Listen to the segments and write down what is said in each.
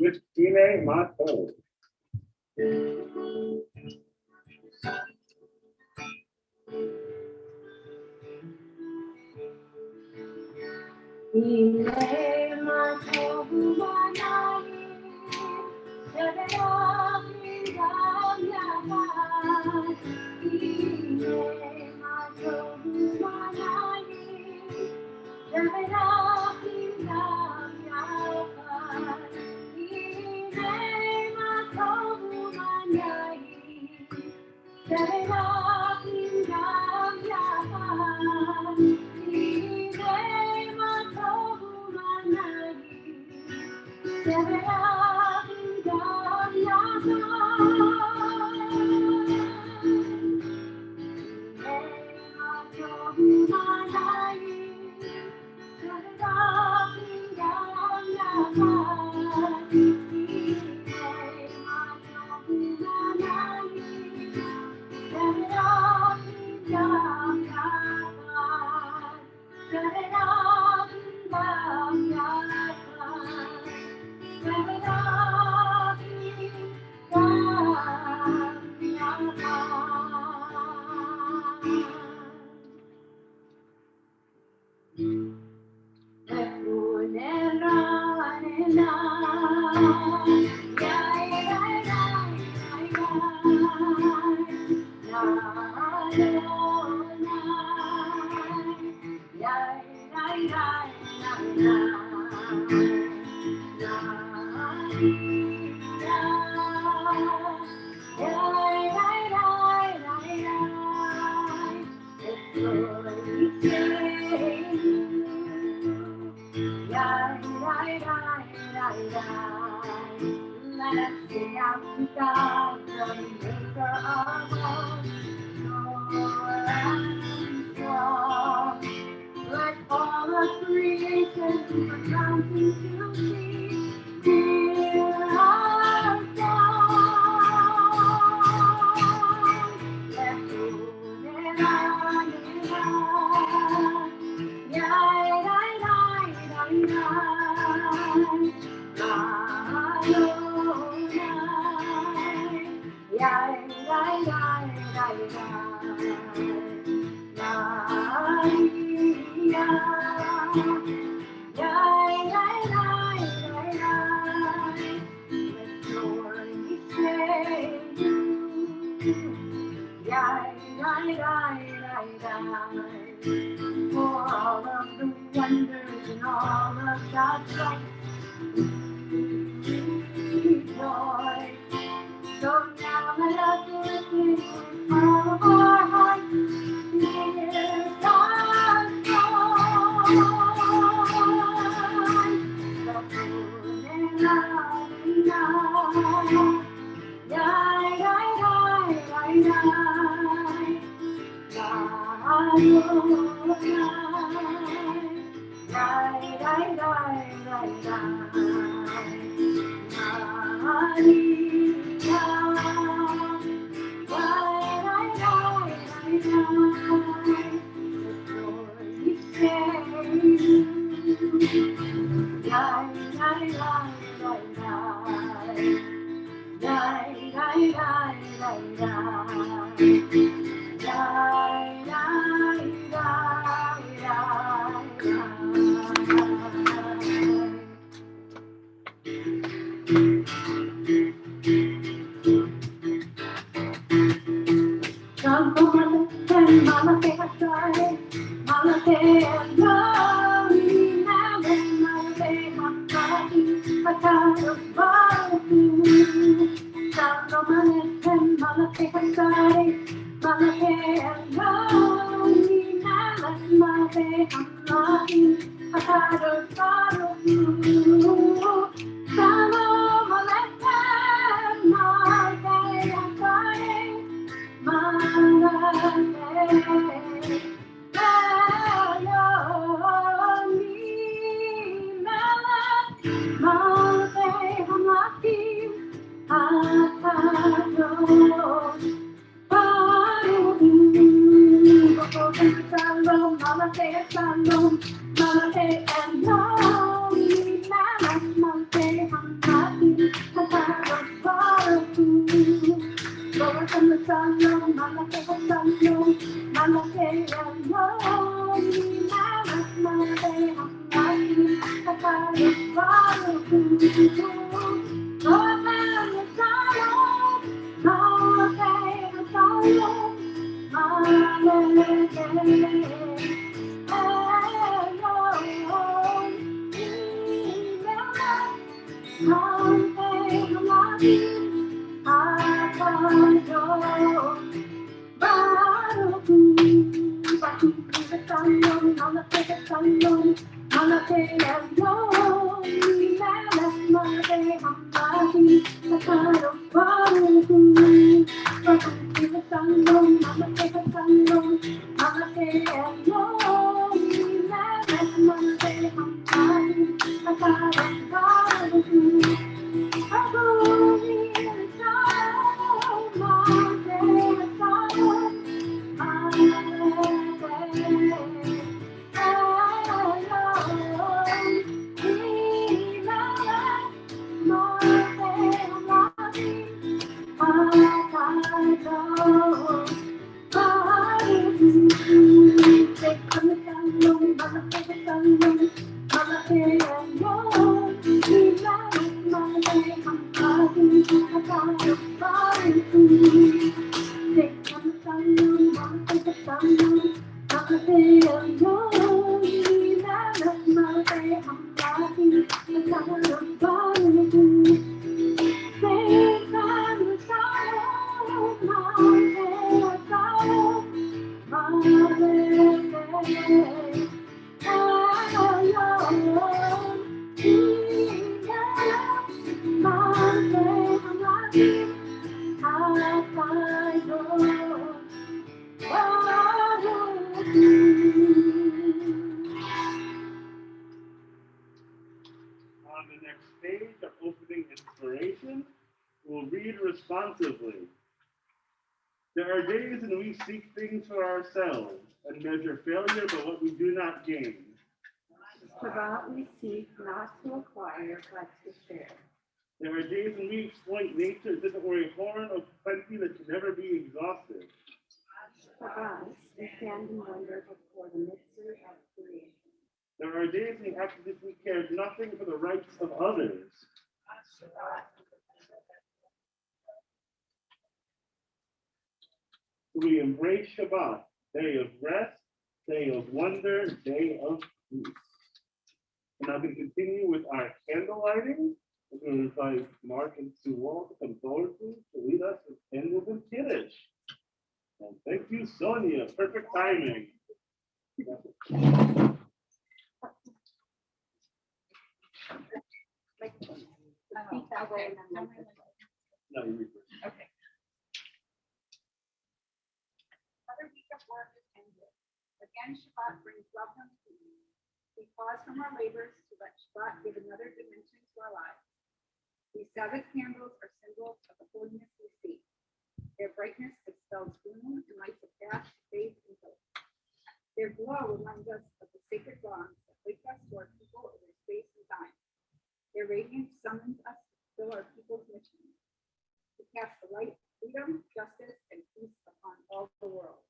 with Tine Mato. On the next page of opening inspiration, we'll read responsively. There are days when we seek things for ourselves and measure failure by what we do not gain. Shabbat we seek not to acquire, but to share. There are days when we exploit nature as if it were a horn of plenty that can never be exhausted. Shabbat we stand in wonder before the mixer of creation. There are days when we act as if we cared nothing for the rights of others. We embrace Shabbat, day of rest, day of wonder, day of peace. And now we continue with our candle lighting. We're going to invite Mark and Sue Wall to come forward to lead us with candles and Kiddush. And thank you, Sonia. Perfect timing. No, you read first. Okay. Another week of work is ended. Again, Shabbat brings welcome to you. We pause from our labors to let Shabbat give another dimension to our lives. These Sabbath candles are symbols of the holiness we seek. Their brightness dispels gloom and lights a path to faith and hope. Their glow reminds us of the sacred bonds that link us to our people over space and time. Their radiance summons us to fulfill our people's mission, to cast the light of freedom, justice, and peace upon all the world.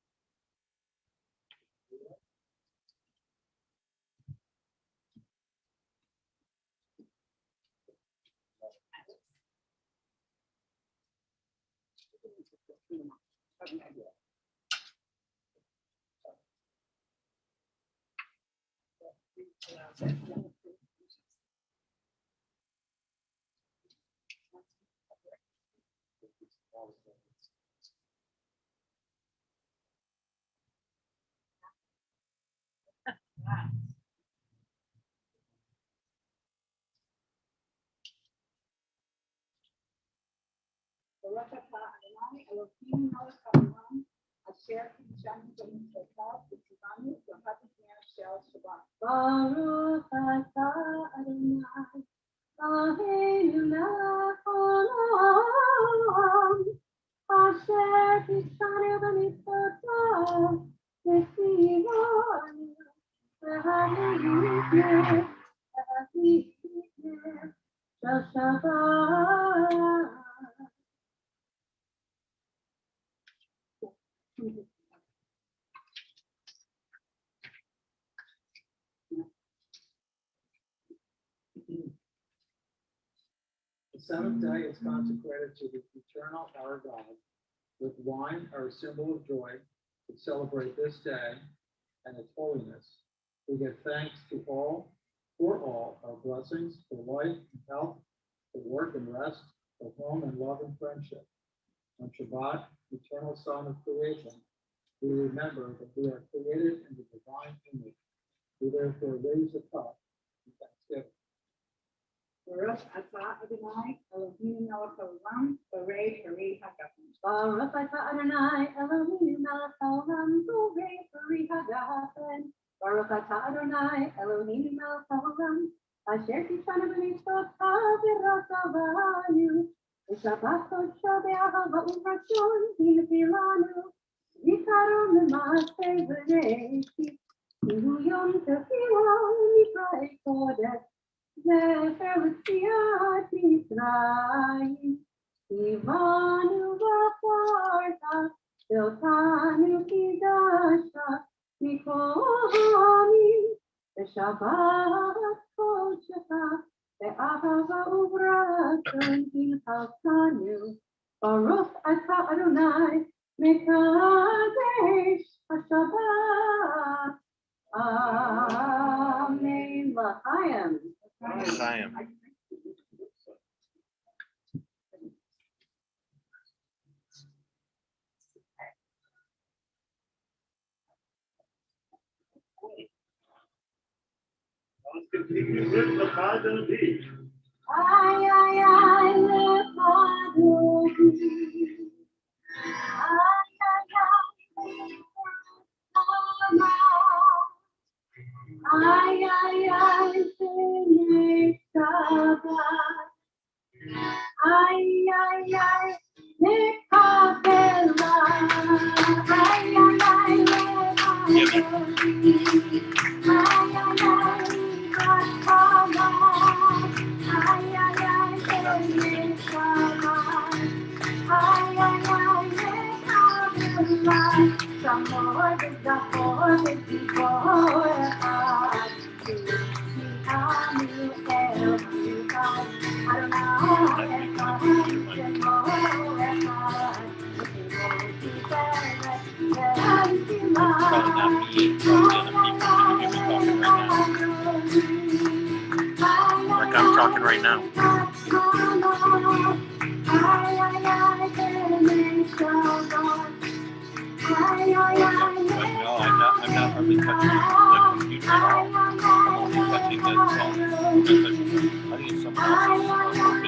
Baruch atah Adonai Eloheinu melech haolam asher kiddushanu b'mitzvotav v'tzivanu b'ahat pnei shel Shabbat. Baruch atah Adonai Eloheinu melech haolam asher kiddushanu b'mitzvotav v'tzivanu b'ahat pnei shel Shabbat. The seventh day is consecrated to the eternal our God. With wine, our symbol of joy, to celebrate this day and its holiness. We give thanks to all, for all our blessings, for life and health, for work and rest, for home and love and friendship. On Shabbat, eternal Son of creation, we remember that we are created in the divine image. We therefore raise a cup in thanksgiving. Baruch atah Adonai Eloheinu melech haolam, borei peri hagafen. Baruch atah Adonai Eloheinu melech haolam, borei peri hagafen. Baruch atah Adonai Eloheinu melech haolam, asher tishanu b'mitzvotav v'rasavanu, v'shabbat kodsho be'ahava u'rachon hinefilanu, v'karon l'maaseh v'reishit, kihu yom tefillah nifra'ei kodesh. Zefer l'tziat Yisrael, Ivanu v'afarta, Viltanu kidasha, Mikohamim, V'shabbat kodshecha, Ve'ahava u'rachon hinhaltanu, Baruch atah Adonai, Mekadesh HaShabbat. Amen. L'chaim. Chaim. Let's continue with the Father Beat. Ay, ay, ay, lepadovi. Ay, ay, ay, ay, ay, Sene Shabbat. Ay, ay, ay, Nekabela. Ay, ay, ay, lepadovi. Ay, ay, ay, Nekabela. Ay, ay, ay, Sene Shabbat. Ay, ay, ay, Nekabela. Some more than the four, before I Like I'm talking right now. No, I'm not hardly touching the computer at all. I'm only touching the phone. I'm not touching the, I think it's someone else's open,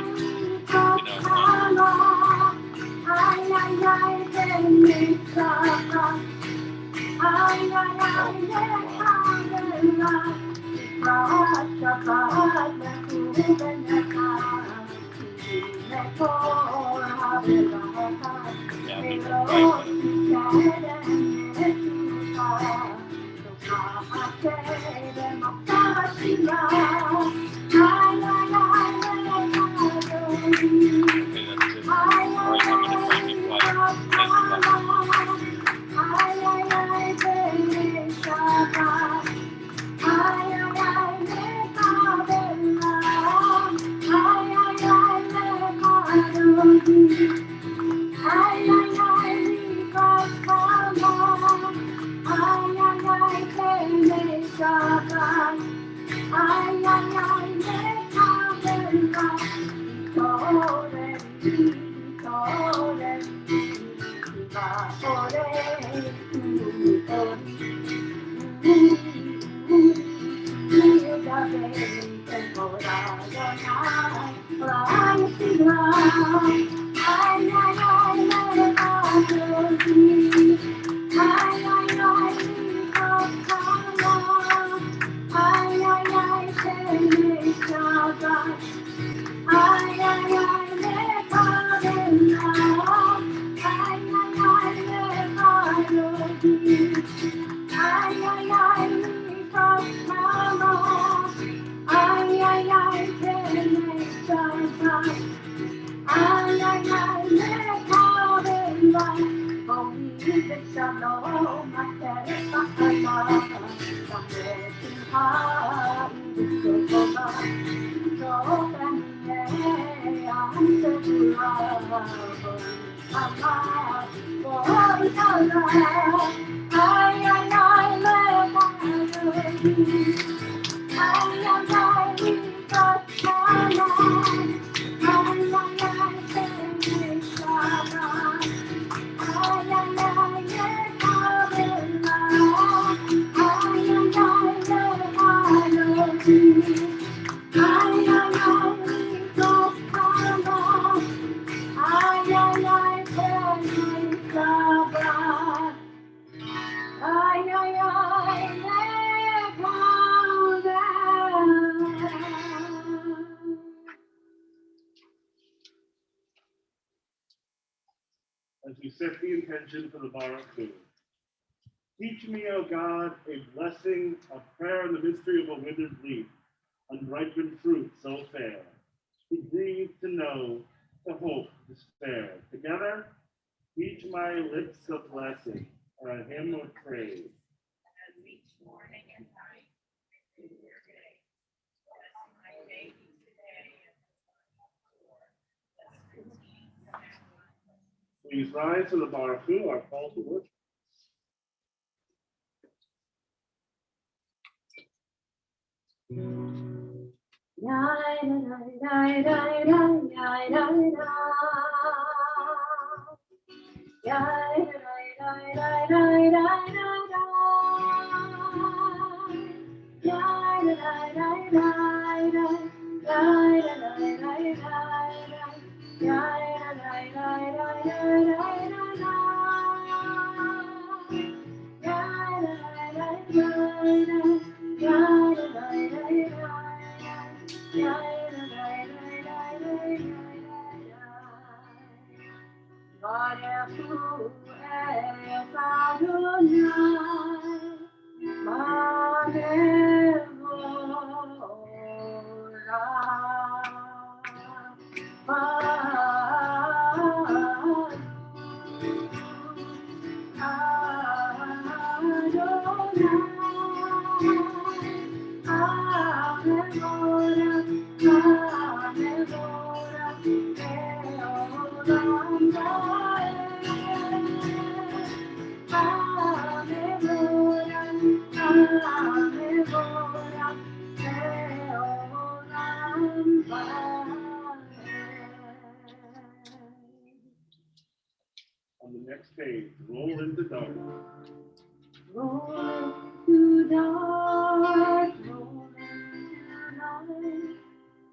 As we set the intention for the Baruch. Teach me, O God, a blessing, a prayer in the mystery of a withered leaf, unripened fruit so fair, to breathe, to know, to hope, to spare. Together, teach my lips of blessing, or a hymn of praise. As each morning and night, in your day, bless my baby today and bless routines and life. Please rise for the Baruch, our call to worship. On the next page, roll into dark. Roll into dark, roll into night.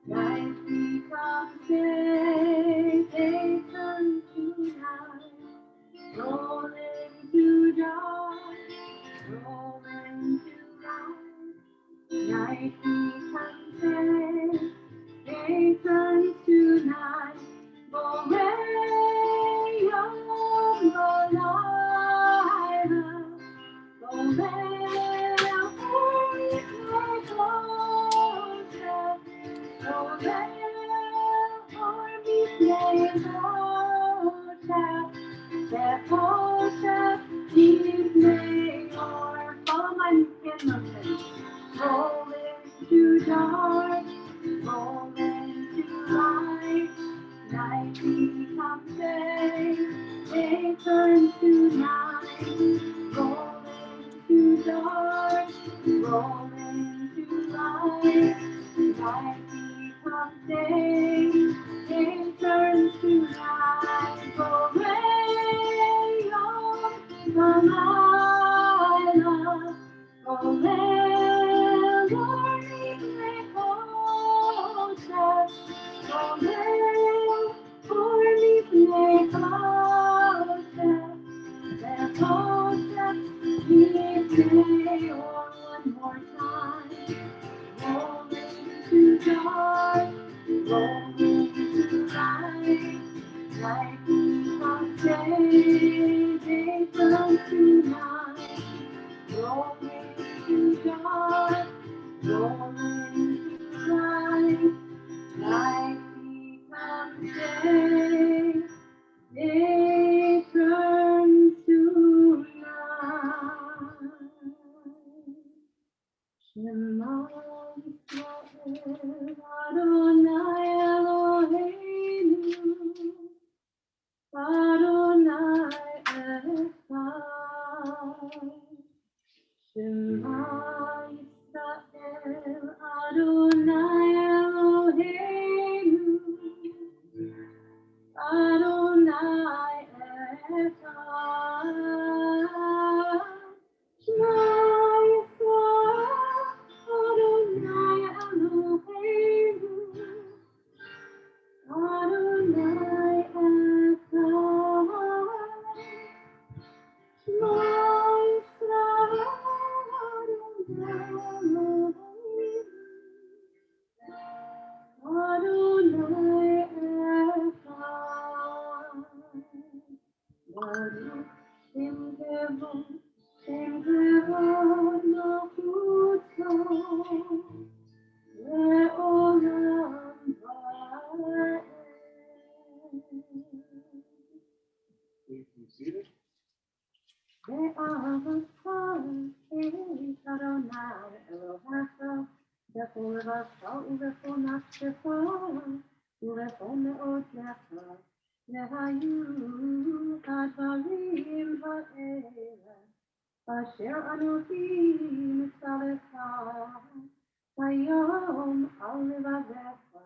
Night becomes day, day turns to night. Roll into dark, roll into night. Night becomes day, day turns to night. Go away, oh, go light. Roll into dark, roll into light. Night becomes day, day turns to night. Roll into dark, roll into light. Night becomes day, day turns to night. Go away, oh, the light. Go away, Lord, we closer. Go away, Lord, we closer. They're closer, we say one more time. Roll into dark, roll into light. Light becomes day, day turns to night. Roll into dark, roll into light. Light becomes day, day turns to night. Shema Yisrael, Adonai Eloheinu, Please be seated. Asher Anokim Salecha, Hayom Alevavecha,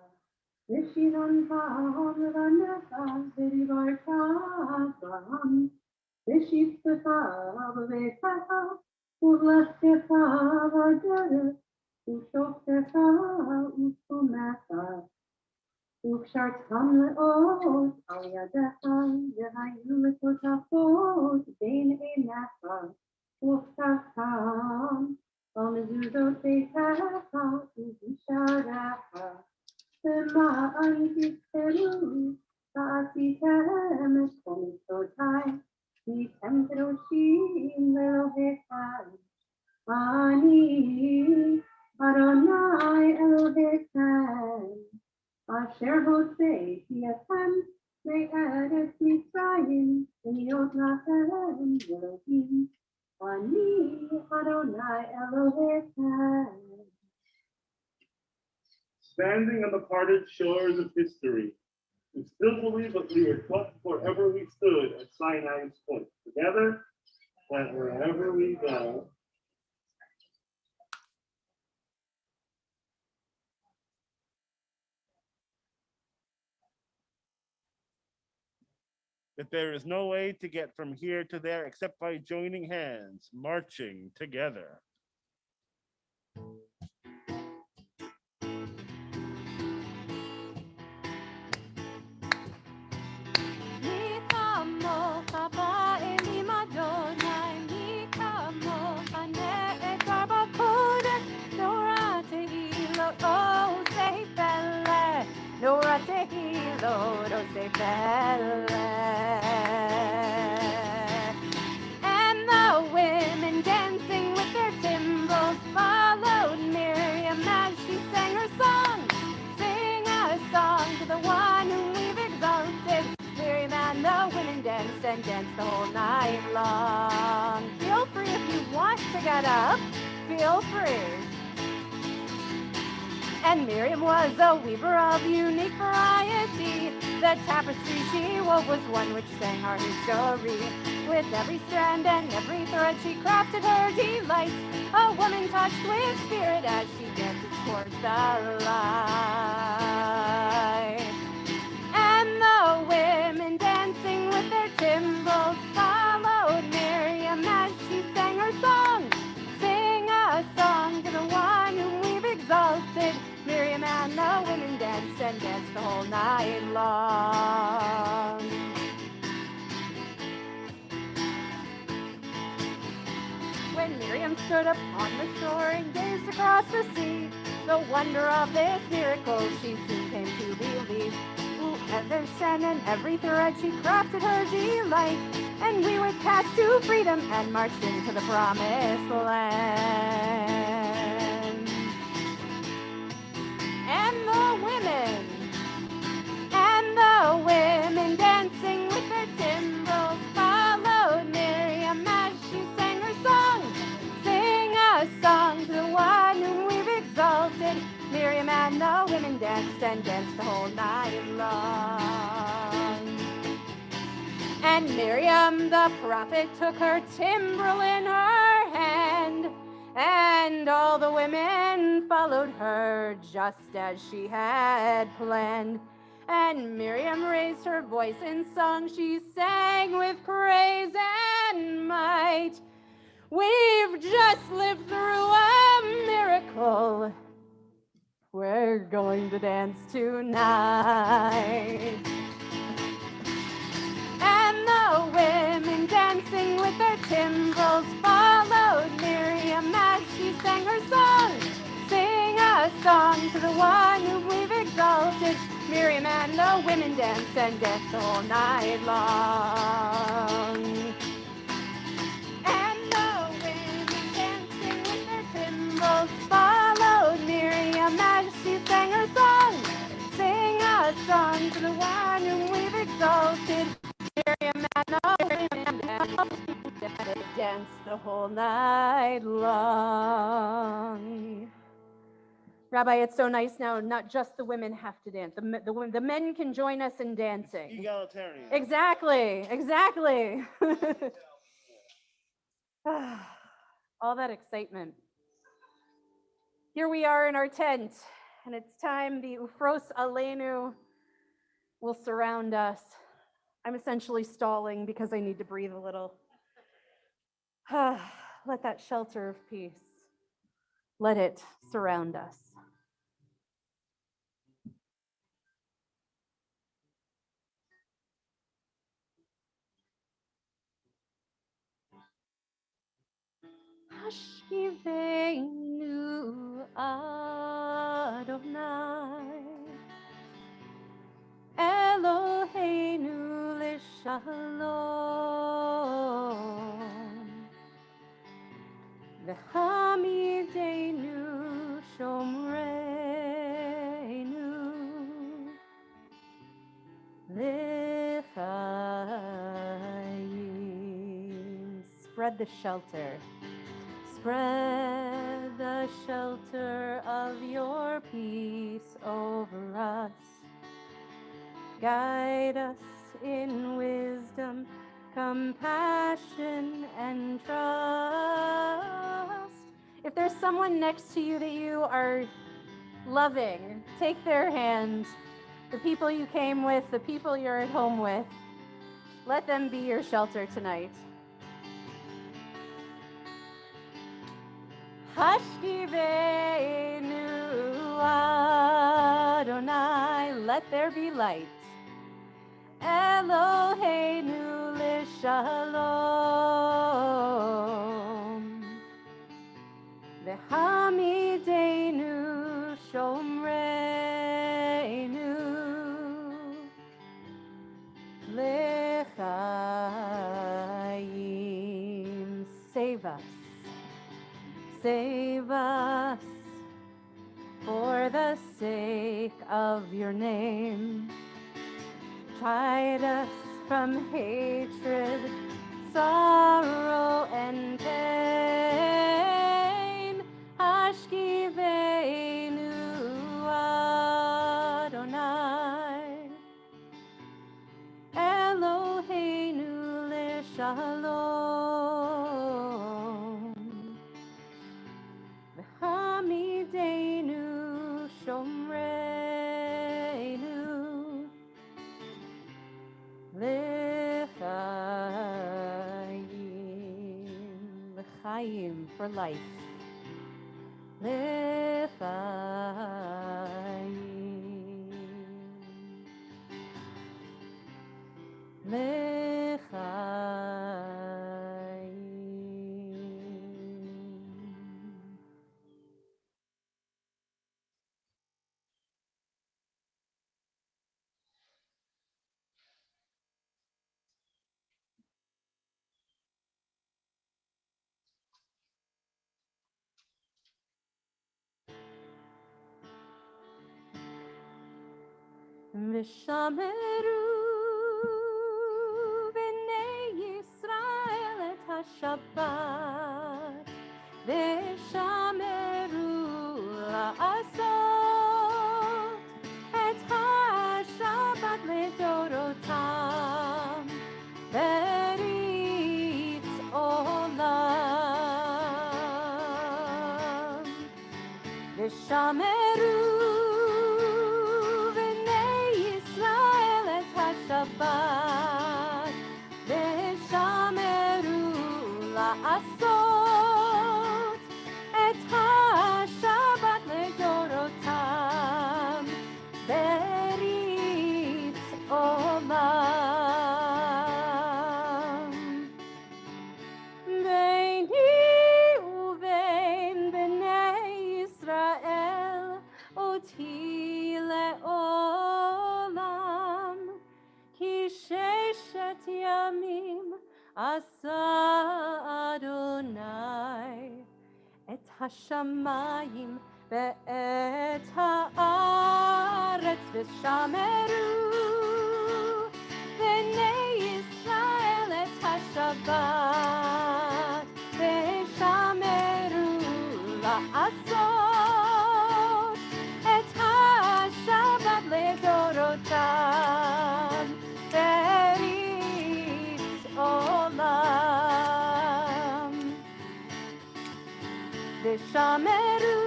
Vishivan Vam Levanecha, Vidivarcha Vam, Vishiptecha Vavecha, Uvlastecha Vadere, Ushoptecha Usumecha, Ukshartam Leot, Aliadecha, Yehayim Letotafot, Bein Enecha, Uftacham, Amezuzot Beitecha, Uzisharecha, Sema Antisteru, Taasitem Eskomitotai, Vitem Kedoshim Elohechai, Ani Adonai Elohechai, Asher Hosei Tiatem, Me'eretz Mitzrayim, V'yot Lachem Elohim, Ani Adonai Elohechem. Standing on the parted shores of history, we still believe that we were taught wherever we stood at Sinai's point. Together, that wherever we go, that there is no way to get from here to there except by joining hands, marching together. And the women dancing with their timbrels followed Miriam as she sang her song. Sing a song to the one whom we've exalted. Miriam and the women danced and danced the whole night long. Feel free if you want to get up. Feel free. And Miriam was a weaver of unique variety. The tapestry she wove was one which sang our history. With every strand and every thread she crafted her delight. A woman touched with spirit as she dances towards the light. And the women dancing with their timbrels followed Miriam as she sang her song. Sing a song to the one whom we've exalted. Miriam and the women danced and danced the whole night long. When Miriam stood upon the shore and gazed across the sea, the wonder of this miracle she soon came to believe. Every strand and every thread she crafted her delight, and we were cast to freedom and marched into the promised land. And the women dancing with their timbrels followed Miriam as she sang her song. Sing a song to the one whom we've exalted. Miriam and the women danced and danced the whole night long. And Miriam the prophet took her timbrel in her hand, and all the women followed her just as she had planned. And Miriam raised her voice in song, she sang with praise and might. We've just lived through a miracle. We're going to dance tonight. the women dance and dance all night long. And the women dancing with their cymbals followed Miriam as she sang her song. Sing a song to the one whom we've exalted. Miriam and the women dance the whole night long. Rabbi, it's so nice now, not just the women have to dance. The men can join us in dancing. Egalitarian. Exactly. All that excitement. Here we are in our tent, and it's time the Ufros Aleinu will surround us. I'm essentially stalling because I need to breathe a little. Let that shelter of peace, let it surround us. Hashivenu Adonai Eloheinu l'shalom V'hamidenu shomreinu l'chaim. Spread the shelter. Spread the shelter of your peace over us. Guide us in wisdom, compassion, and trust. If there's someone next to you that you are loving, take their hand. The people you came with, the people you're at home with, let them be your shelter tonight. Hashivenu Adonai, let there be light. Eloheinu l'shalom. V'hamidenu shomreinu. L'chaim. Save us. Save us for the sake of your name. Hide us from hatred, sorrow, and pain. Hashkivenu Adonai Eloheinu l'shalom. V'hamidenu shomreinu l'chaim. L'chaim for life. L'chaim. L'chaim. V'shameru b'nei Yisrael et haShabbat, v'shameru la'asot et haShabbat le'dorotam, berit olam. V'shameru Shabbat, v'shameru la'asot et haShabbat le'dorotam, berit olam. Beini uvein b'nei Yisrael oti le'olam. עשה אדוני את השמיים ואת הארץ ושמרו בני ישראל את השבת ושמרו לעשות את השבת לדורותם בריץ עולם ושמרו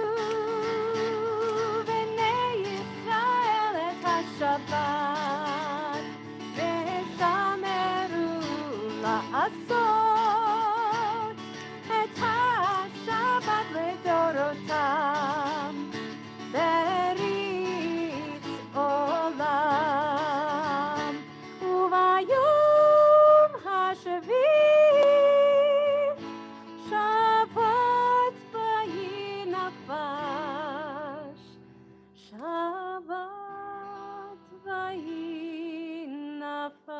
בני ישראל את השבת ושמרו לעשות את השבת לדורותם בריץ עולם וביום השביעי שבת ויהי נפש שבת ויהי נפש.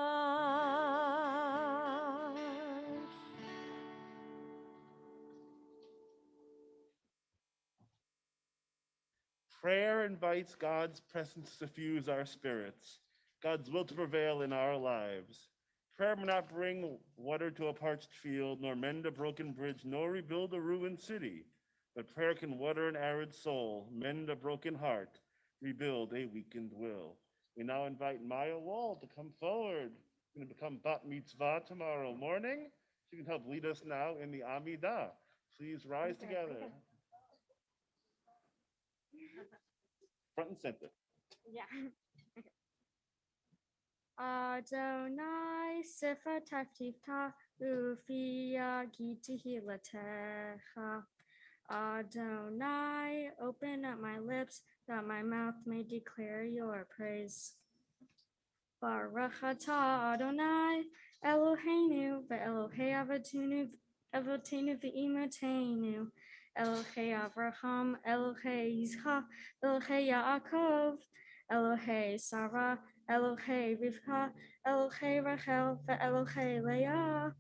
Prayer invites God's presence to fuse our spirits, God's will to prevail in our lives. Prayer may not bring water to a parched field, nor mend a broken bridge, nor rebuild a ruined city. But prayer can water an arid soul, mend a broken heart, rebuild a weakened will. We now invite Maya Wall to come forward. She's going to become Bat Mitzvah tomorrow morning. She can help lead us now in the Amidah. Please rise together. Front and center. Yeah. Adonai Sifat Tifta Ufia Gitihilatecha. Adonai, open up my lips that my mouth may declare your praise. Baruch atah Adonai Eloheinu ve'Elohei Avotenu ve'imotenu Elohei Avraham, Elohei Yitzchak, Elohei Yaakov, Elohei Sarah, Elohei Rivka, Elohei Rachel, ve'Elohei Leah.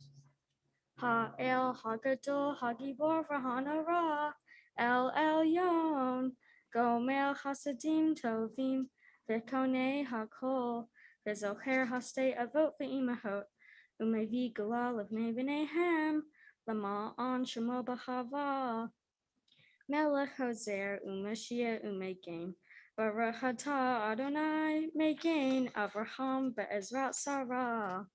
Ha'el Hagadol Hagibor v'Hanara, El Elyon, Gomer Chasadim Tovim, V'Konei Hakol, V'Zocher Hastei Avot ve'Imahot, Umevi Galal Levnei B'neihem, Lama'an Shemo B'Chava. Melech Hoser Umashia Umegain. Baruch atah Adonai Megain Avraham Be'ezrat Sarah.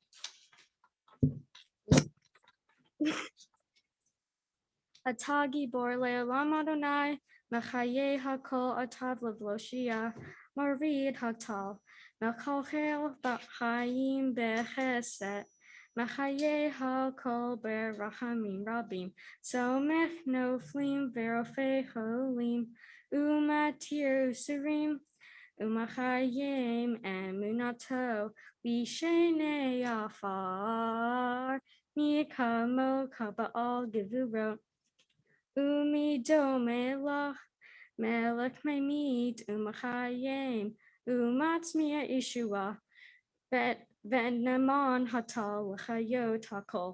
Atah Gibor Le'olam Adonai Mechaye Hakol Atav Levloshia Marid Hatal Mechalchel B'Chaim Be'Chesed Mechaye Hakol Be'Rachamim Rabim Somech Noflim Verofei Cholim Umatir Usurim Umachayim Emunato B'Shenei Afar Nikamo Kaba'al Gevurot Umido Melach Melech Memit Umachayim Umatzmiya Ishua Ve'Naman Hatal L'Chayot Hakol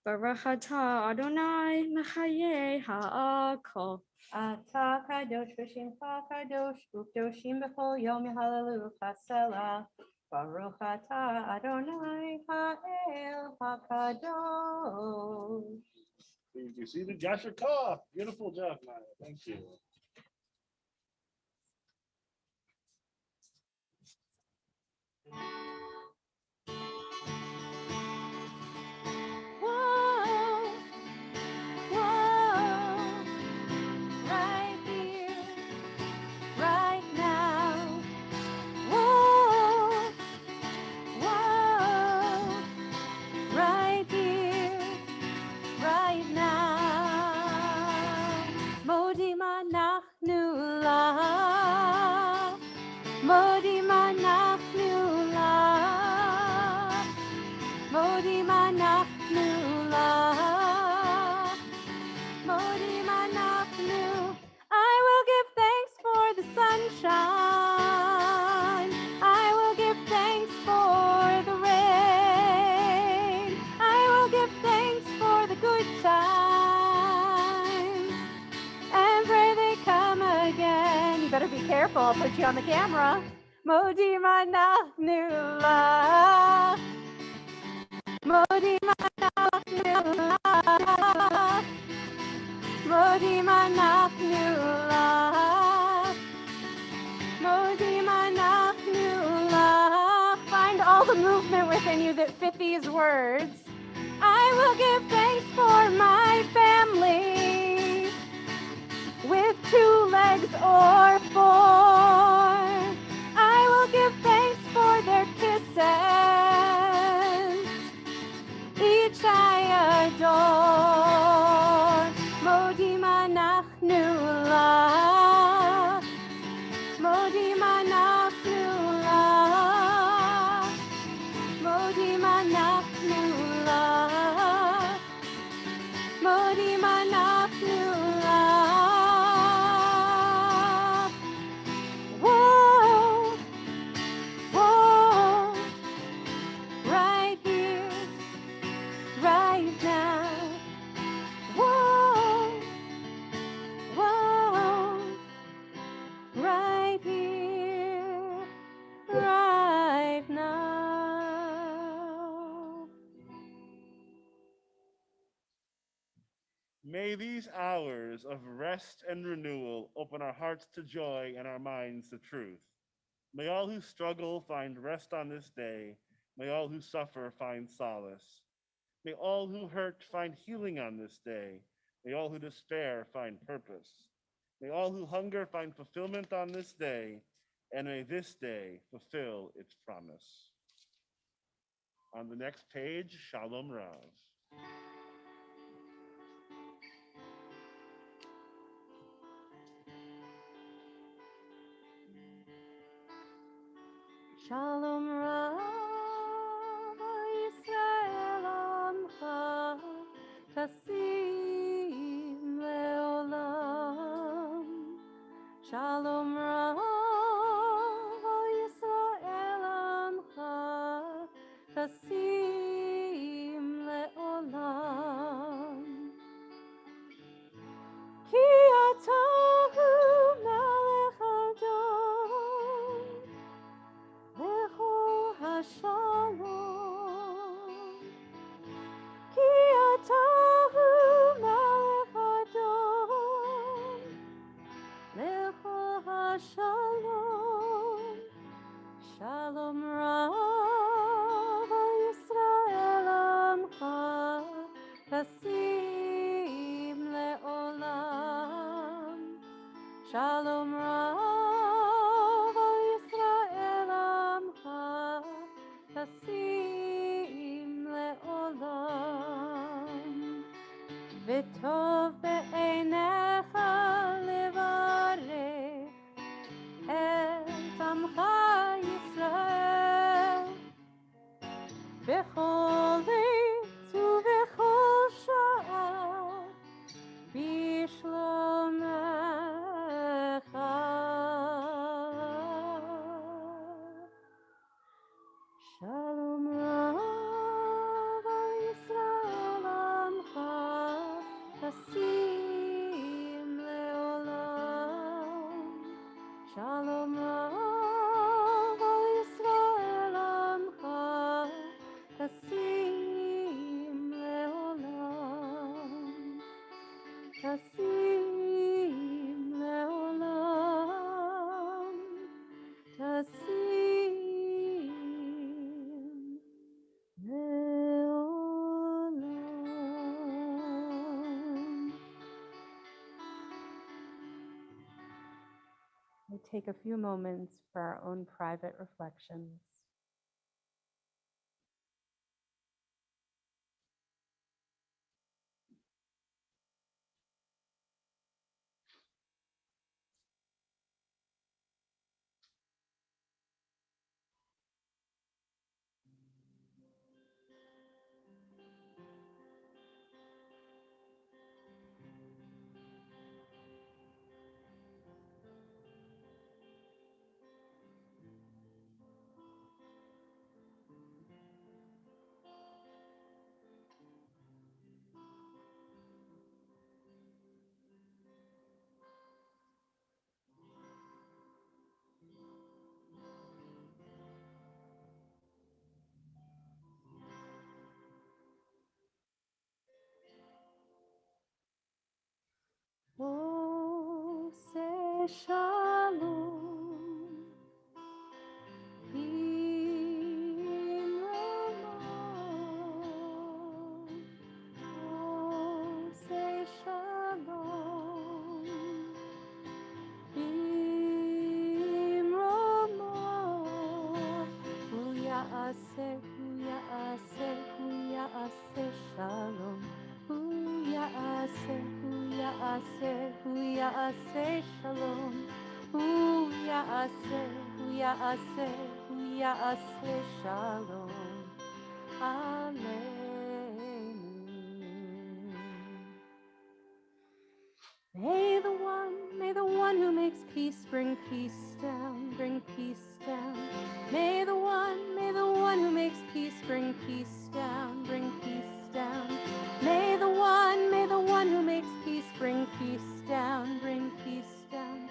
Baruch atah Adonai Mechaye Ha'akol. אתה קדוש ושמך קדוש וקדושים בכל יום יהללוך סלה. ברוך אתה אדוני האל הקדוש. You see the Joshua Koff. Beautiful job, Maya. Thank you. Whoa, whoa, right here, right now. Whoa, whoa, right here, right now. Modim אנחנו לך, modim אנחנו לך, modim אנחנו לך, modim אנחנו. I will give thanks for the sunshine. I will give thanks for the rain. I will give careful, I'll put you on the camera. Modi manachnu lach. Modi manachnu lach. Modi manachnu lach. Modi manachnu lach. Find all the movement within you that fit these words. I will give thanks for my family with 2 legs or 4. I will give thanks for their kisses, each I adore. Modi manachnu lach. Modi manachnu lach. Modi manachnu lach. Modi manachnu lach. Whoa, whoa, right here, right now. Whoa, whoa, right here, right now. May these hours of rest and renewal open our hearts to joy and our minds to truth. May all who struggle find rest on this day. May all who suffer find solace. May all who hurt find healing on this day. May all who despair find purpose. May all who hunger find fulfillment on this day. And may this day fulfill its promise. On the next page, Shalom Rav. Shalom Rav Yisrael Amcha Tasim Leolam. Shalom Rav Yisrael Amcha Tasim Leolam. Ki atahu melech Adon Lecho hashalom. Ki atahu melech Adon Lecho hashalom. Shalom Rav Yisrael Amcha Tasim Leolam. Shalom Rav Yisrael Amcha Tasim Leolam. V'tov be'einecha levarech et Amcha Yisrael b'chol עת ובכל שעה בשלומך. Shalom Rav Yisrael Amcha Tasim Leolam. Shalom Rav Yisrael Amcha Tasim Leolam. Tasim Leolam. Tasim Leolam. We take a few moments for our own private reflections. shalom. Bimromo. Oh, say shalom. Bimromo. Huya ase shalom. Huya ase shalom. Huya ase shalom. Amen. May the one who makes peace bring peace down, bring peace down. May the one who makes peace bring peace down, bring peace down. May the one who makes peace bring peace down, bring peace down.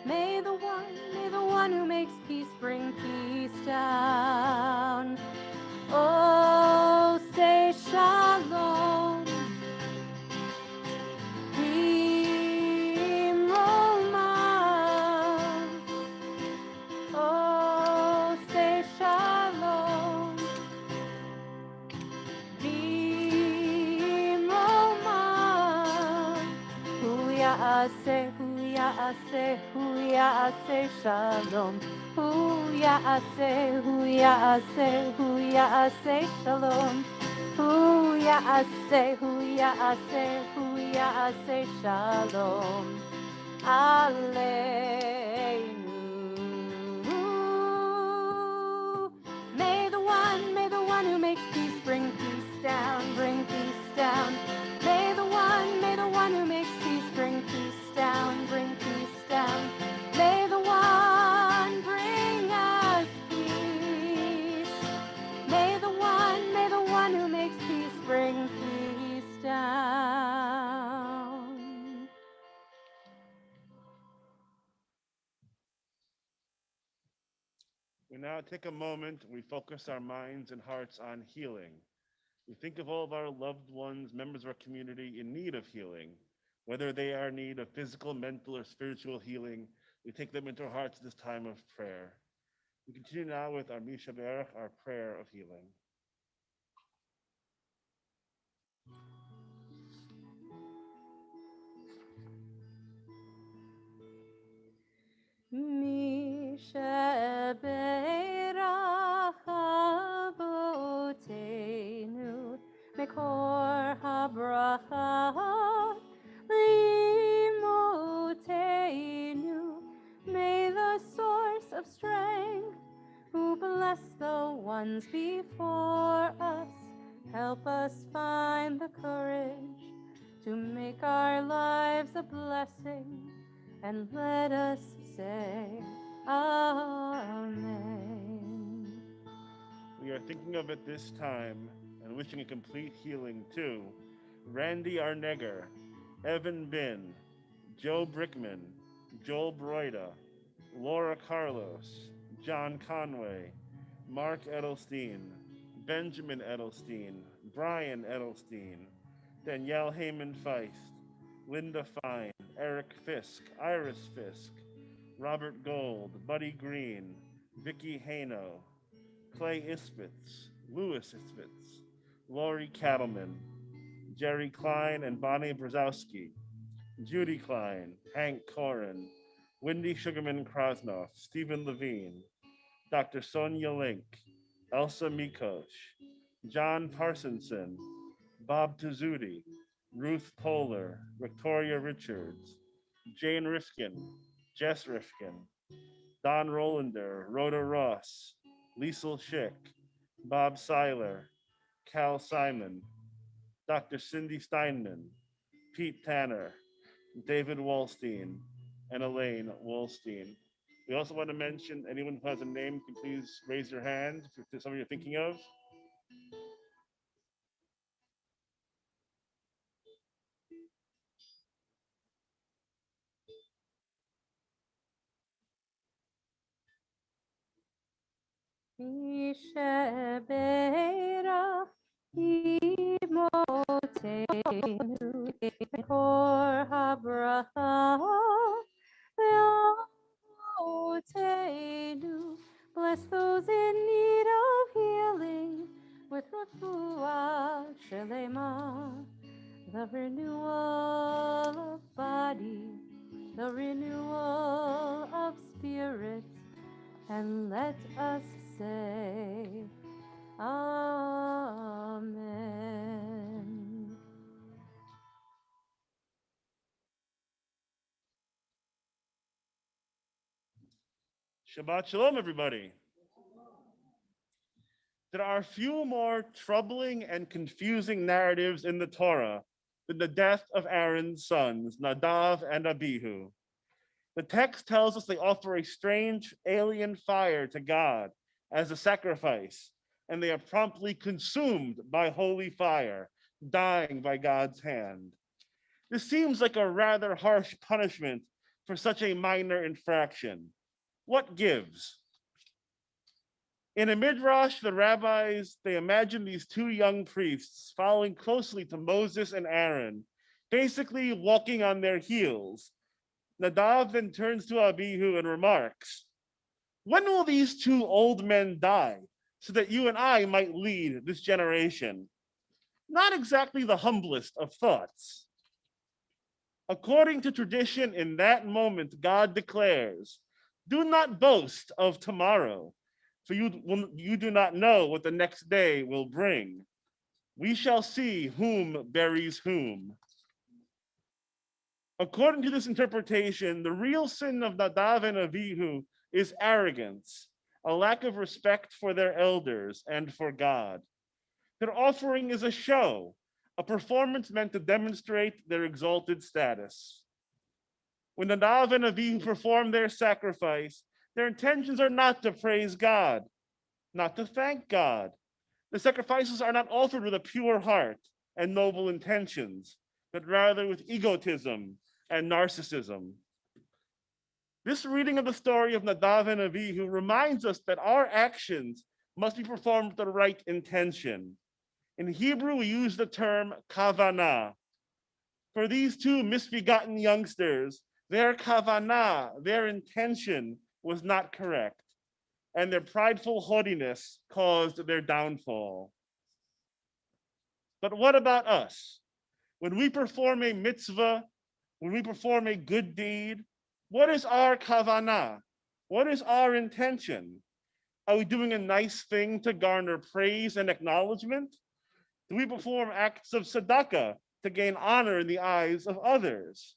May the one who makes peace bring peace down. Oh, say shalom. Oh, say shalom. Bimroma. Huya ase shalom. Huya ase shalom. Huya ase shalom. Alleluia. May the one who makes peace bring peace down, bring peace down. May the one who makes peace bring peace down, bring peace down. May the one bring us peace. May the one who makes peace bring peace down. We now take a moment, we focus our minds and hearts on healing. We think of all of our loved ones, members of our community in need of healing, whether they are in need of physical, mental, or spiritual healing. We take them into our hearts this time of prayer. We continue now with our Misha Berach, our prayer of healing. Misha Berach Avotenu Mekor HaBracha Limotenu. May the source of strength, who bless the ones before us, help us find the courage to make our lives a blessing, and let us say Amen. We are thinking of at this time and wishing a complete healing to Randy Arneger, Evan Bin, Joe Brickman, Joel Broida, Laura Carlos, John Conway, Mark Edelstein, Benjamin Edelstein, Brian Edelstein, Danielle Heyman Feist, Linda Fine, Eric Fisk, Iris Fisk, Robert Gold, Buddy Green, Vicky Hano, Clay Ispitz, Louis Ispitz, Lori Cattleman, Jerry Klein and Bonnie Brzezowski, Judy Klein, Hank Corin, Wendy Sugarman Krasnoff, Stephen Levine, Dr. Sonia Link, Elsa Mikosh, John Parsonson, Bob Tizzuti, Ruth Polar, Victoria Richards, Jane Rifkin, Jess Rifkin, Don Rolander, Rhoda Ross, Liesel Schick, Bob Seiler, Cal Simon, Dr. Cindy Steinman, Pete Tanner, David Wallstein, and Elaine Wallstein. We also want to mention anyone who has a name, can please raise your hand if there's someone you're thinking of. Misha Berach Imotenu Mekor HaBracha the renewal of body, the renewal of spirit, and let us say, Amen. Shabbat Shalom, everybody. There are few more troubling and confusing narratives in the Torah than the death of Aaron's sons, Nadav and Abihu. The text tells us they offer a strange alien fire to God as a sacrifice, and they are promptly consumed by holy fire, dying by God's hand. This seems like a rather harsh punishment for such a minor infraction. What gives? In a midrash, the rabbis, they imagine these two young priests following closely to Moses and Aaron, basically walking on their heels. Nadav then turns to Abihu and remarks, when will these two old men die so that you and I might lead this generation? Not exactly the humblest of thoughts. According to tradition, in that moment, God declares, do not boast of tomorrow, for you do not know what the next day will bring. We shall see whom buries whom. According to this interpretation, the real sin of Nadav and Abihu is arrogance, a lack of respect for their elders and for God. Their offering is a show, a performance meant to demonstrate their exalted status. When Nadav and Abihu perform their sacrifice, their intentions are not to praise God, not to thank God. The sacrifices are not offered with a pure heart and noble intentions, but rather with egotism and narcissism. This reading of the story of Nadav and Abihu reminds us that our actions must be performed with the right intention. In Hebrew, we use the term kavanah. For these two misbegotten youngsters, their kavanah, their intention, was not correct, and their prideful haughtiness caused their downfall. But what about us? When we perform a mitzvah, when we perform a good deed, what is our kavanah? What is our intention? Are we doing a nice thing to garner praise and acknowledgement? Do we perform acts of tzedakah to gain honor in the eyes of others?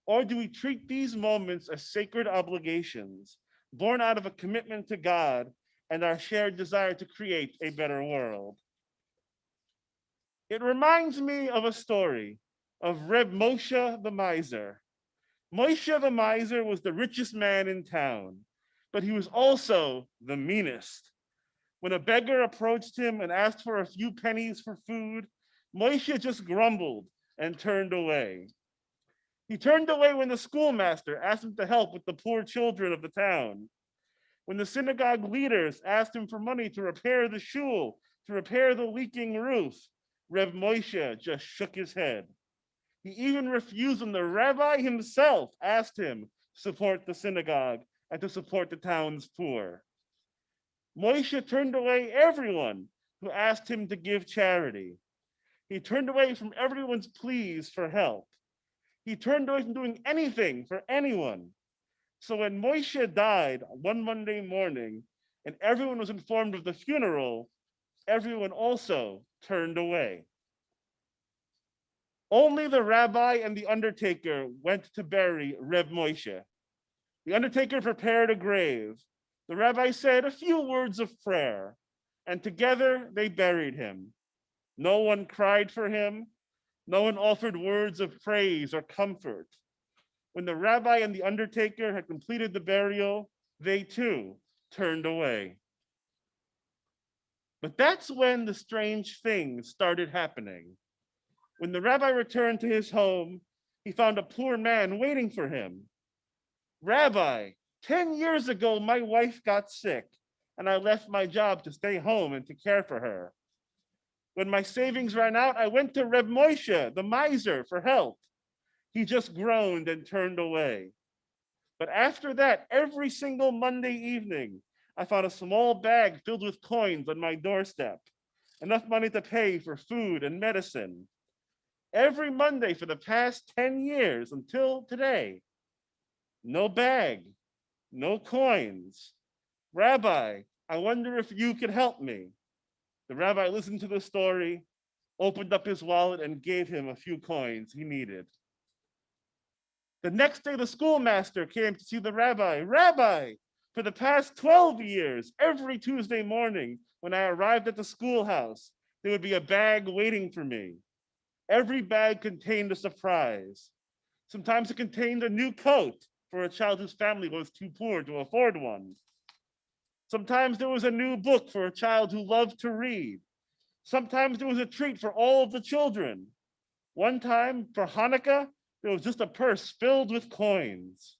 Or do we treat these moments as sacred obligations, born out of a commitment to God and our shared desire to create a better world? It reminds me of a story of Reb Moshe the miser. Moshe the miser was the richest man in town, but he was also the meanest. When a beggar approached him and asked for a few pennies for food, Moshe just grumbled and turned away. He turned away when the schoolmaster asked him to help with the poor children of the town. When the synagogue leaders asked him for money to repair the shul, to repair the leaking roof, Reb Moshe just shook his head. He even refused when the rabbi himself asked him to support the synagogue and to support the town's poor. Moshe turned away everyone who asked him to give charity. He turned away from everyone's pleas for help. He turned away from doing anything for anyone. So when Moshe died one Monday morning and everyone was informed of the funeral, everyone also turned away. Only the rabbi and the undertaker went to bury Reb Moshe. The undertaker prepared a grave. The rabbi said a few words of prayer, and together they buried him. No one cried for him. No one offered words of praise or comfort. When the rabbi and the undertaker had completed the burial, they too turned away. But that's when the strange things started happening. When the rabbi returned to his home, he found a poor man waiting for him. Rabbi, 10 years ago, my wife got sick, and I left my job to stay home and to care for her. When my savings ran out, I went to Reb Moshe, the miser, for help. He just groaned and turned away. But after that, every single Monday evening, I found a small bag filled with coins on my doorstep, enough money to pay for food and medicine. Every Monday for the past 10 years until today. No bag, no coins. Rabbi, I wonder if you could help me. The rabbi listened to the story, opened up his wallet, and gave him a few coins he needed. The next day, the schoolmaster came to see the rabbi. Rabbi, for the past 12 years, every Tuesday morning, when I arrived at the schoolhouse, there would be a bag waiting for me. Every bag contained a surprise. Sometimes it contained a new coat for a child whose family was too poor to afford one. Sometimes there was a new book for a child who loved to read. Sometimes there was a treat for all of the children. One time for Hanukkah, there was just a purse filled with coins.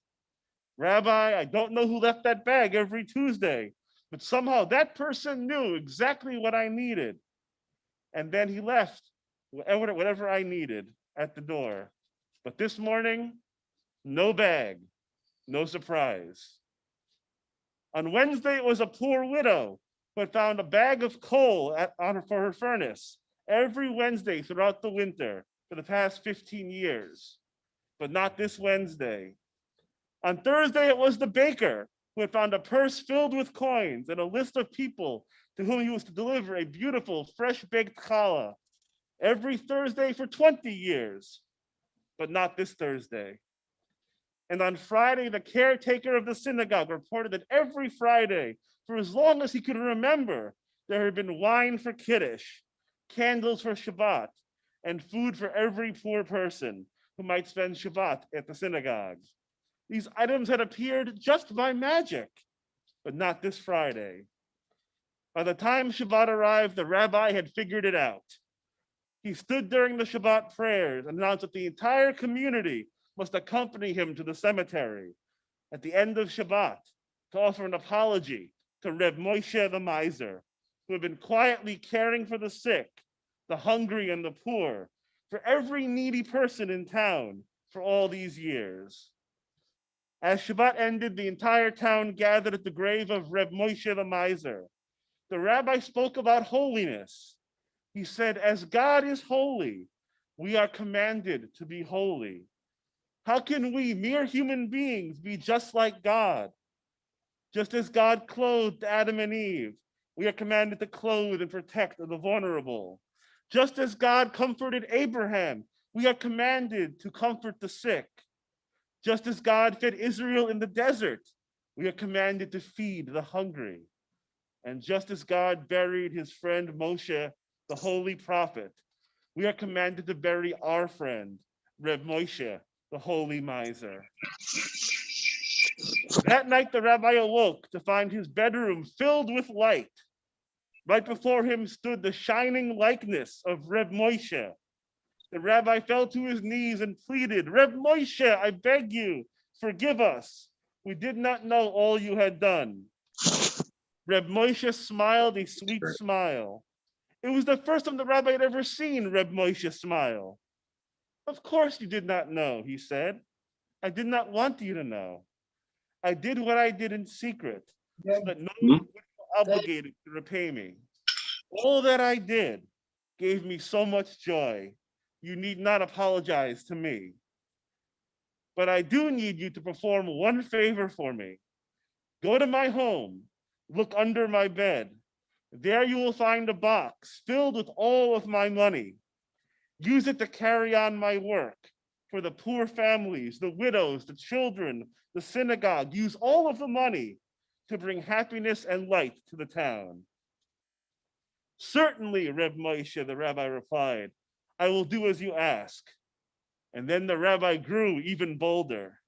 Rabbi, I don't know who left that bag every Tuesday, but somehow that person knew exactly what I needed. And then he left whatever I needed at the door. But this morning, no bag, no surprise. On Wednesday, it was a poor widow who had found a bag of coal for her furnace every Wednesday throughout the winter for the past 15 years, but not this Wednesday. On Thursday, it was the baker who had found a purse filled with coins and a list of people to whom he was to deliver a beautiful, fresh-baked challah every Thursday for 20 years, but not this Thursday. And on Friday, the caretaker of the synagogue reported that every Friday, for as long as he could remember, there had been wine for Kiddush, candles for Shabbat, and food for every poor person who might spend Shabbat at the synagogue. These items had appeared just by magic, but not this Friday. By the time Shabbat arrived, the rabbi had figured it out. He stood during the Shabbat prayers and announced that the entire community must accompany him to the cemetery at the end of Shabbat to offer an apology to Reb Moshe the miser, who had been quietly caring for the sick, the hungry, and the poor, for every needy person in town for all these years. As Shabbat ended, the entire town gathered at the grave of Reb Moshe the miser. The rabbi spoke about holiness. He said, as God is holy, we are commanded to be holy. How can we, mere human beings, be just like God? Just as God clothed Adam and Eve, we are commanded to clothe and protect the vulnerable. Just as God comforted Abraham, we are commanded to comfort the sick. Just as God fed Israel in the desert, we are commanded to feed the hungry. And just as God buried his friend Moshe, the holy prophet, we are commanded to bury our friend, Reb Moshe, the holy miser. That night, the rabbi awoke to find his bedroom filled with light. Right before him stood the shining likeness of Reb Moshe. The rabbi fell to his knees and pleaded, Reb Moshe, I beg you, forgive us. We did not know all you had done. Reb Moshe smiled a sweet smile. It was the first time the rabbi had ever seen Reb Moshe smile. Of course you did not know, he said. I did not want you to know. I did what I did in secret, so that no one would feel obligated to repay me. All that I did gave me so much joy. You need not apologize to me. But I do need you to perform one favor for me. Go to my home, look under my bed. There you will find a box filled with all of my money. Use it to carry on my work for the poor families, the widows, the children, the synagogue. Use all of the money to bring happiness and light to the town. Certainly, Reb Moshe, the rabbi replied, I will do as you ask. And then the rabbi grew even bolder.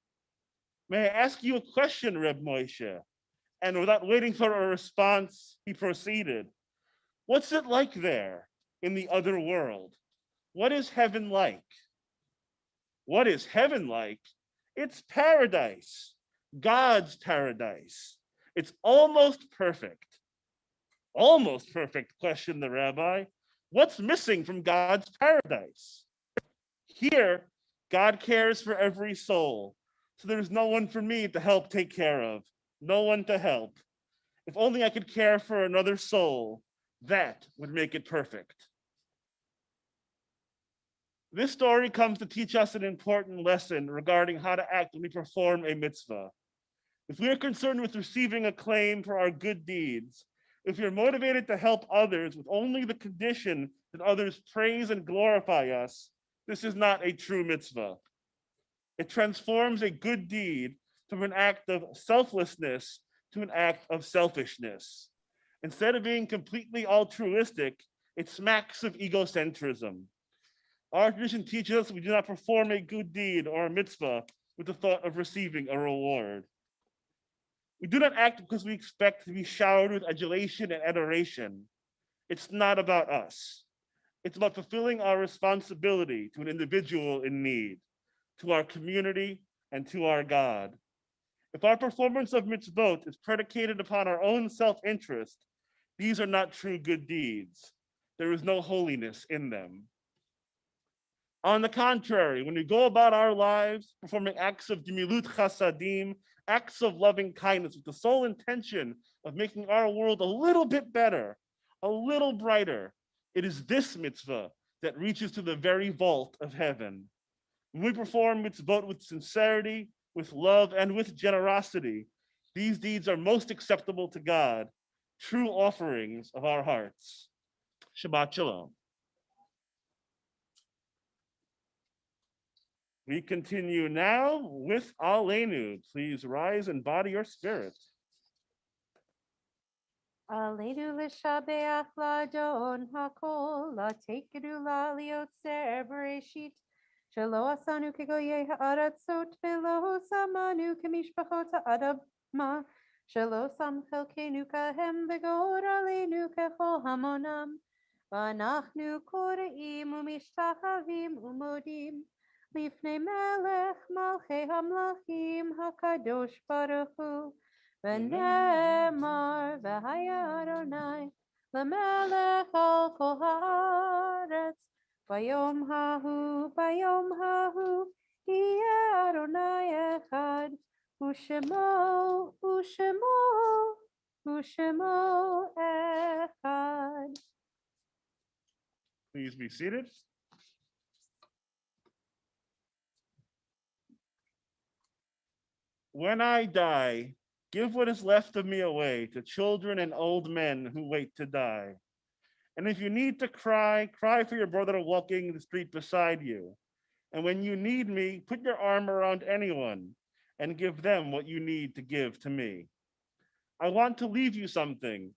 May I ask you a question, Reb Moshe? And without waiting for a response, he proceeded. What's it like there in the other world? What is heaven like? What is heaven like? It's paradise, God's paradise. It's almost perfect. Almost perfect, questioned the rabbi. What's missing from God's paradise? Here, God cares for every soul. So there's no one for me to help take care of, no one to help. If only I could care for another soul, that would make it perfect. This story comes to teach us an important lesson regarding how to act when we perform a mitzvah. If we are concerned with receiving acclaim for our good deeds, if we are motivated to help others with only the condition that others praise and glorify us, this is not a true mitzvah. It transforms a good deed from an act of selflessness to an act of selfishness. Instead of being completely altruistic, it smacks of egocentrism. Our tradition teaches us we do not perform a good deed or a mitzvah with the thought of receiving a reward. We do not act because we expect to be showered with adulation and adoration. It's not about us. It's about fulfilling our responsibility to an individual in need, to our community, and to our God. If our performance of mitzvot is predicated upon our own self-interest, these are not true good deeds. There is no holiness in them. On the contrary, when we go about our lives performing acts of gemilut chasadim, acts of loving kindness with the sole intention of making our world a little bit better, a little brighter, it is this mitzvah that reaches to the very vault of heaven. When we perform mitzvot with sincerity, with love, and with generosity, these deeds are most acceptable to God, true offerings of our hearts. Shabbat Shalom. We continue now with Aleinu. Please rise and body your spirit. Aleinu l'shabeach la'adon hakol, la'tekedu la'liotzer bereshit, shelo asanu kegoyei ha'aratzot, velo samanu kemishpachot ha'adama, shelo sam chelkenu kahem v'gor aleinu kechol hamonam, v'anachnu kore'im u'mishtachavim u'modim, Lifnei melech malchei hamlachim hakadosh baruch hu v'nemar v'haya Adonai lemelech al kol haaretz bayom hahu yeh Adonai echad u'shemo echad. Please be seated. When I die, give what is left of me away to children and old men who wait to die. And if you need to cry, cry for your brother walking the street beside you. And when you need me, put your arm around anyone and give them what you need to give to me. I want to leave you something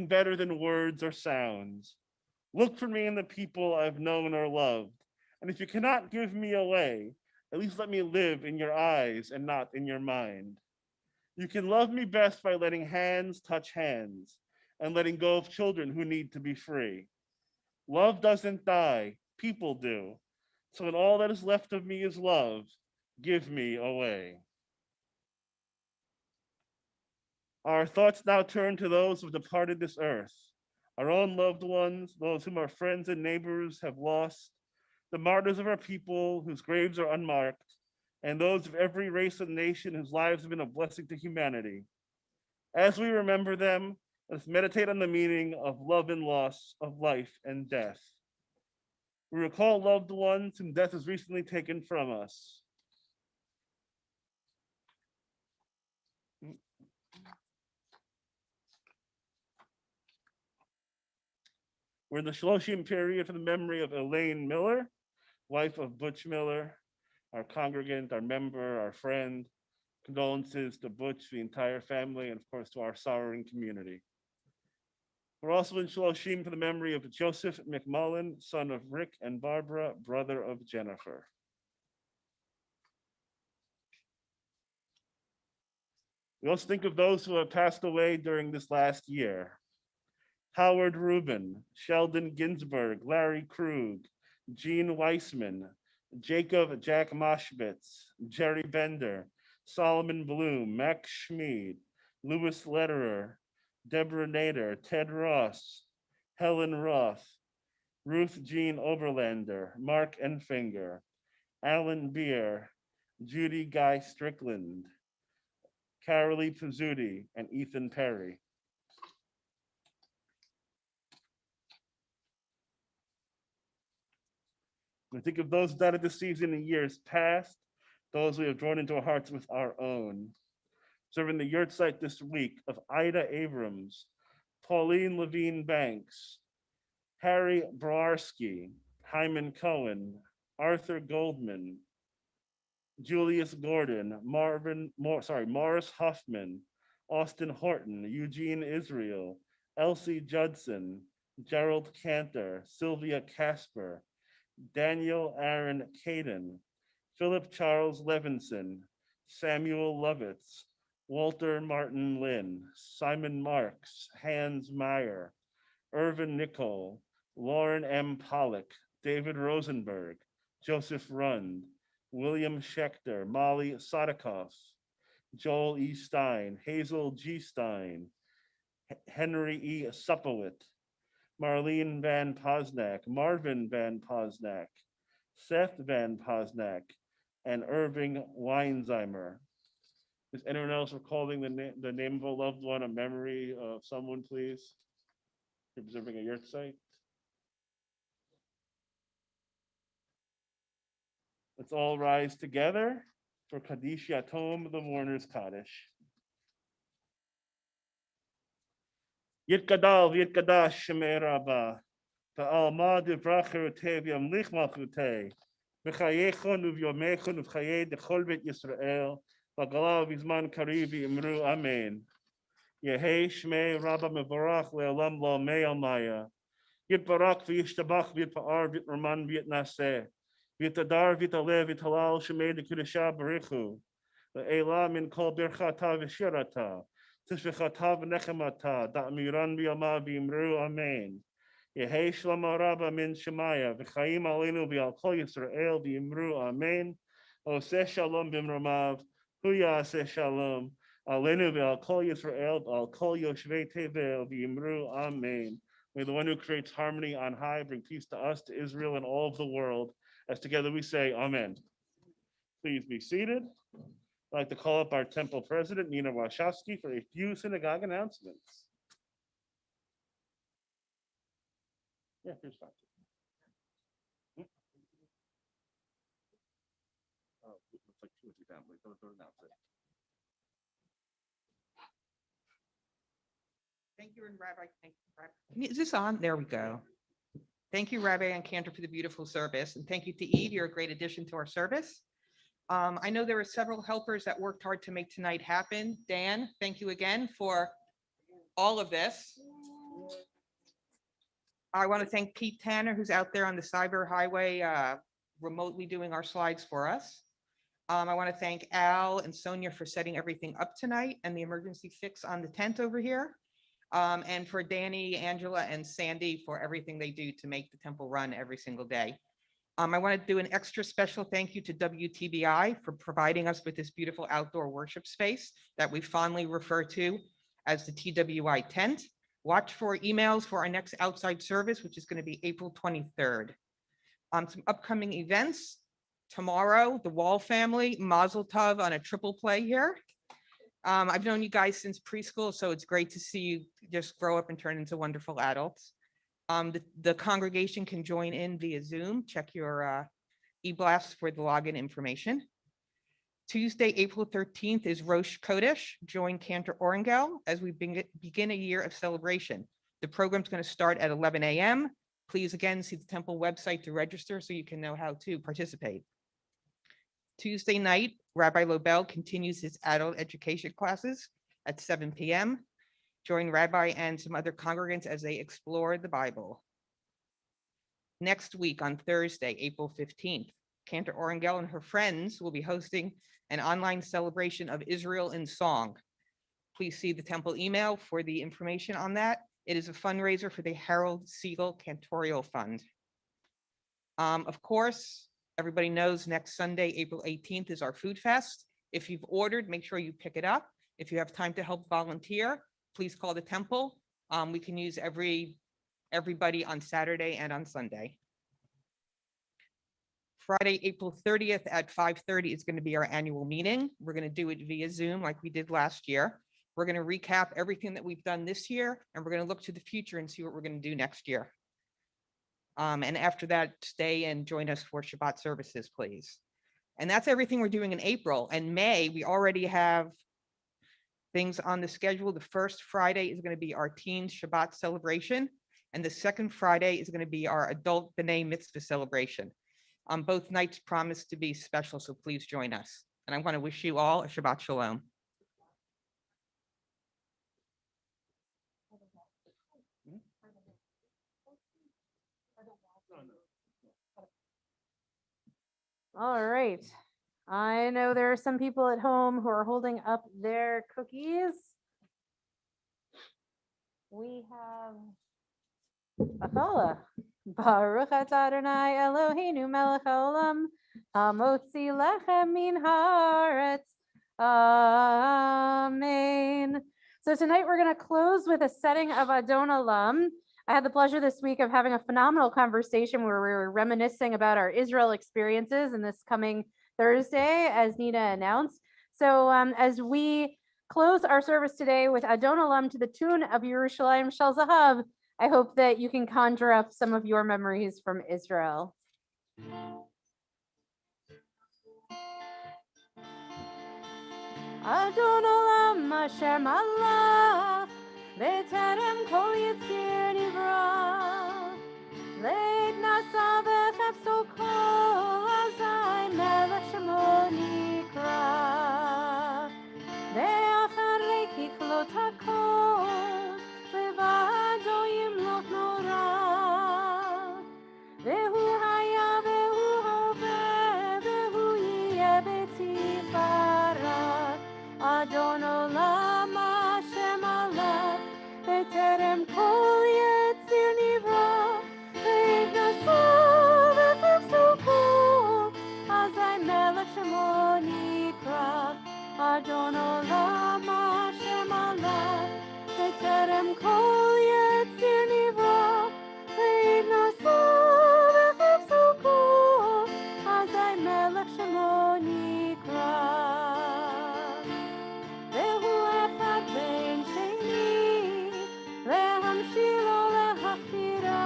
better than words or sounds. Look for me in the people I've known or loved. And if you cannot give me away, at least let me live in your eyes and not in your mind. You can love me best by letting hands touch hands and letting go of children who need to be free. Love doesn't die, people do. So when all that is left of me is love, give me away. Our thoughts now turn to those who have departed this earth, our own loved ones, those whom our friends and neighbors have lost, the martyrs of our people whose graves are unmarked, and those of every race and nation whose lives have been a blessing to humanity. As we remember them, let's meditate on the meaning of love and loss, of life and death. We recall loved ones whom death has recently taken from us. We're in the Shloshim period for the memory of Elaine Miller, wife of Butch Miller, our congregant, our member, our friend. Condolences to Butch, the entire family, and of course to our sorrowing community. We're also in Shloshim for the memory of Joseph McMullen, son of Rick and Barbara, brother of Jennifer. We also think of those who have passed away during this last year. Howard Rubin, Sheldon Ginsberg, Larry Krug, Gene Weissman, Jacob Jack Moshbitz, Jerry Bender, Solomon Bloom, Max Schmid, Louis Lederer, Deborah Nader, Ted Ross, Helen Roth, Ruth Jean Oberlander, Mark Enfinger, Alan Beer, Judy Guy Strickland, Carolee Pizzuti, and Ethan Perry. We think of those died of the season in years past, those we have drawn into our hearts with our own. Serving the yurt site this week of Ida Abrams, Pauline Levine Banks, Harry Broarski, Hyman Cohen, Arthur Goldman, Julius Gordon, Morris Huffman, Austin Horton, Eugene Israel, Elsie Judson, Gerald Cantor, Sylvia Casper, Daniel Aaron Caden, Philip Charles Levinson, Samuel Lovitz, Walter Martin Lynn, Simon Marks, Hans Meyer, Irvin Nicole, Lauren M. Pollock, David Rosenberg, Joseph Rund, William Schechter, Molly Sadikoff, Joel E. Stein, Hazel G. Stein, Henry E. Supowit, Marlene Van Posnack, Marvin Van Posnack, Seth Van Posnack, and Irving Weinzheimer. Is anyone else recalling the name of a loved one, a memory of someone, please? Observing a yurt site. Let's all rise together for Kaddish Yatom, the mourner's Kaddish. Yitkadal v'yitkadash shemei Rabbah, v'alma divracher utev yamlich malchutei, v'chayechon uv'yomechon uv'chayei dechol bet Yisrael, v'galav v'zman kariv v'imru amen. Yehei shmei Rabbah mevorach le'olam lo mei almaya. Yitbarak v'yishtabach v'yitpa'ar v'yitraman v'yitnaseh. V'yitadar v'yitalev v'yitalal shemei dekudesha barichu. Le'ela min kol birchata v'shirata. Tishvechata v'nechemata. Da'miran v'yama v'imru amen. Yehei shlomo Rabbah min shemaya. V'chaim aleinu v'al kol Yisrael v'imru amen. Oseh shalom b'mramav. Hu ya'aseh shalom. Aleinu v'al kol Yisrael v'al kol yoshvei tevel v'imru amen. May the one who creates harmony on high bring peace to us, to Israel, and all of the world. As together we say, Amen. Please be seated. I'd like to call up our temple president, Nina Wachowski, for a few synagogue announcements. Yeah, here's fine. Oh, it looks like two or three families. Don't announce it. Thank you, and Rabbi. Thank you, Rabbi. Is this on? There we go. Thank you, Rabbi and Cantor, for the beautiful service. And thank you to Eve. You're a great addition to our service. I know there were several helpers that worked hard to make tonight happen. Dan, thank you again for all of this. I want to thank Pete Tanner, who's out there on the cyber highway remotely doing our slides for us. I want to thank Al and Sonia for setting everything up tonight and the emergency fix on the tent over here. And for Danny, Angela, and Sandy for everything they do to make the temple run every single day. I want to do an extra special thank you to WTBI for providing us with this beautiful outdoor worship space that we fondly refer to as the TWI tent. Watch for emails for our next outside service, which is going to be April 23rd. Some upcoming events. Tomorrow, the Wall family, Mazel Tov on a triple play here. I've known you guys since preschool, so it's great to see you just grow up and turn into wonderful adults. The congregation can join in via Zoom. Check your e-blasts for the login information. Tuesday, April 13th is Rosh Chodesh. Join Cantor Orangel as we begin a year of celebration. The program's going to start at 11 a.m. Please again see the temple website to register so you can know how to participate. Tuesday night, Rabbi Lobel continues his adult education classes at 7 p.m. Join Rabbi and some other congregants as they explore the Bible. Next week on Thursday, April 15th, Cantor Orangel and her friends will be hosting an online celebration of Israel in song. Please see the temple email for the information on that. It is a fundraiser for the Harold Siegel Cantorial Fund. Of course, everybody knows next Sunday, April 18th is our food fest. If you've ordered, make sure you pick it up. If you have time to help volunteer, please call the temple. We can use everybody on Saturday and on Sunday. Friday, April 30th at 5:30 is going to be our annual meeting. We're going to do it via Zoom like we did last year. We're going to recap everything that we've done this year, and we're going to look to the future and see what we're going to do next year. And after that, stay and join us for Shabbat services, please. And that's everything we're doing in April. And May, we already have things on the schedule. The first Friday is going to be our Teens Shabbat celebration. And the second Friday is going to be our adult B'nai Mitzvah celebration. Both nights promise to be special, so please join us. And I want to wish you all a Shabbat Shalom. All right. I know there are some people at home who are holding up their cookies. We have Bachala. Baruch atah Adonai Eloheinu melech haolam hamotzi lechem min haaretz. Amen. So tonight we're going to close with a setting of Adon Olam. I had the pleasure this week of having a phenomenal conversation where we were reminiscing about our Israel experiences in this coming Thursday, as Nina announced. So as we close our service today with Adon Olam to the tune of Yerushalayim Shel Zahav, I hope that you can conjure up some of your memories from Israel. Adon Olam Hashem Allah, B'terem kol yitzir nivra, Leit nasa v'chefso kol azai melech shemo nikra, Ve'acharei kichlot hakol, Levado yimloch nora, Ve'hu haya ve'hu hove, Ve'hu yeh b'tifara, Adon Olam Hashem Allah, B'terem kol yitzir nivra, Leit nasa v'chefso kol, Azai melech shemo nikra, Adon Olam Hashem Allah, B'terem kol yitzir nivra, Leit nasa v'chefso kol, Azai melech shemo nikra. Ve'hu echad ben sheni, lehamshilo lehachbira,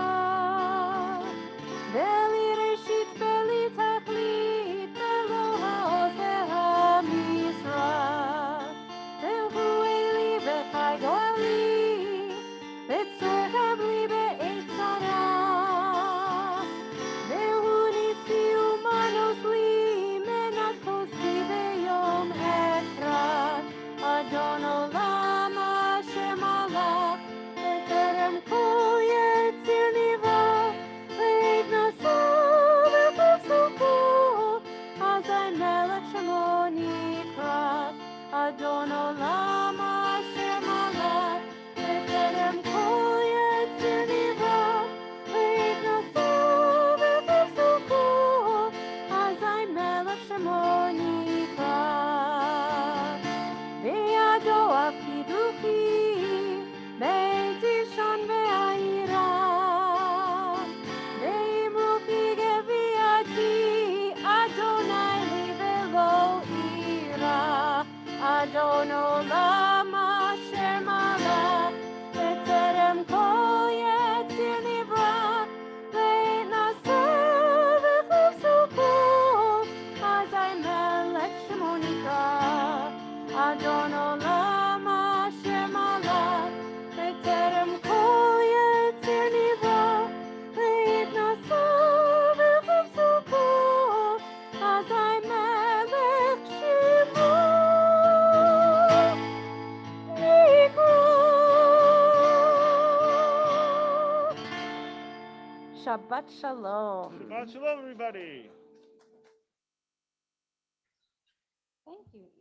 Ve'li reshit ve'li tachlit, ve'lo ha'oz ve'hamizra, Ve'hu eli v'chai go'ali, Ve'tzor chavli be'et tzara, Ve'hu nisi umanos li, menat kosi ve'yom echad, Adon Olam Hashem Allah, B'terem kol yitzir nivra, Leit nasa v'chefso kol, Azai melech shemo nikra, Adon Olam Hashem Allah, B'terem kol yitzir nivra, Leit nasa v'chefso kol, Azai melech shemo nikra. Ve'ado afiduchi, Be'tishon ve'ayira, Ve'imruchi geviati, Adonai li ve'lo ira, Adon Olam Hashem Allah, B'terem kol yitzir nivra, Leit nasa v'chefso kol, Azai melech shemo nikra, Adon Olam Hashem Allah, B'terem kol yitzir nivra, Leit nasa v'chefso kol, Azai melech shemo nikra. Shabbat Shalom. Shabbat shalom, everybody. Thank you.